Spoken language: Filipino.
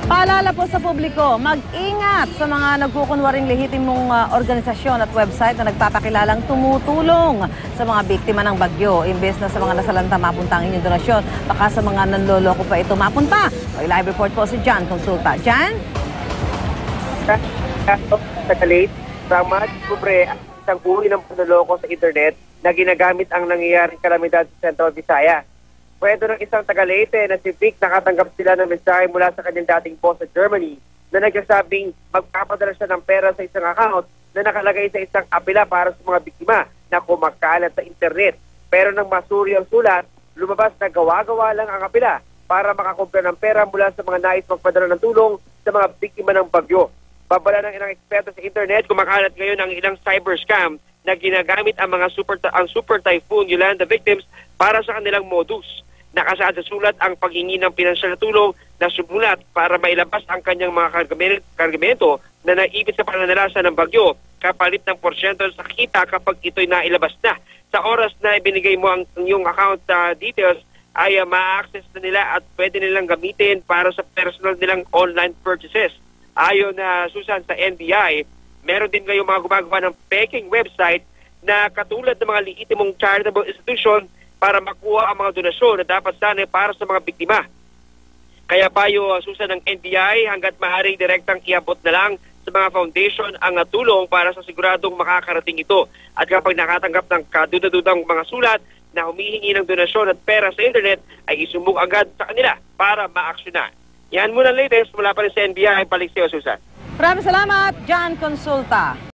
Paalala po sa publiko, mag-ingat sa mga nagkukunwaring lehitimong organisasyon at website na nagpapakilalang tumutulong sa mga biktima ng bagyo. Imbes na sa mga nasalanta mapunta ang inyong donasyon, baka sa mga nanloloko pa ito mapunta. May live report po si Jan Consulta. Jan? Sa Calate, sama diskubre ang isang uri ng panloloko sa internet na ginagamit ang nangyayaring kalamidad sa Central Visayas. Pwede ng isang taga-Leyte na si Vic nakatanggap sila ng mensahe mula sa kanyang dating boss sa Germany na nagsasabing magpapadala siya ng pera sa isang account na nakalagay sa isang apela para sa mga biktima na kumakalat sa internet. Pero nang masuri ang sulat, lumabas na gawa-gawa lang ang apela para makakumpra ng pera mula sa mga nais magpadala ng tulong sa mga biktima ng bagyo. Babala ng ilang eksperto sa internet, kumakalat ngayon ang ilang cyber scam na ginagamit ang mga super typhoon Yolanda victims para sa kanilang modus. Nakasaad sa sulat ang paghingi ng pinansyal na tulong na sumulat para mailabas ang kanyang mga kargamento na naipit sa pananalasa ng bagyo kapalit ng porsyento sa kita kapag ito'y nailabas na. Sa oras na ibinigay mo ang iyong account details ay ma-access na nila at pwede nilang gamitin para sa personal nilang online purchases. Ayon na Susan sa NBI, meron din ngayong mga gumagawa ng peking website na katulad ng mga liitimong charitable institution para makuha ang mga donasyon na dapat sana para sa mga biktima. Kaya payo Susan ng NBI hanggat maaaring direktang iabot na lang sa mga foundation ang tulong para sa siguradong makakarating ito. At kapag nakatanggap ng kaduda-dudang mga sulat na humihingi ng donasyon at pera sa internet ay isumbong agad sa kanila para ma-aksyonan. Yan muna latest mula pa rin sa NBI. Balik sa iyo, Susan. Maraming salamat, Jan Consulta.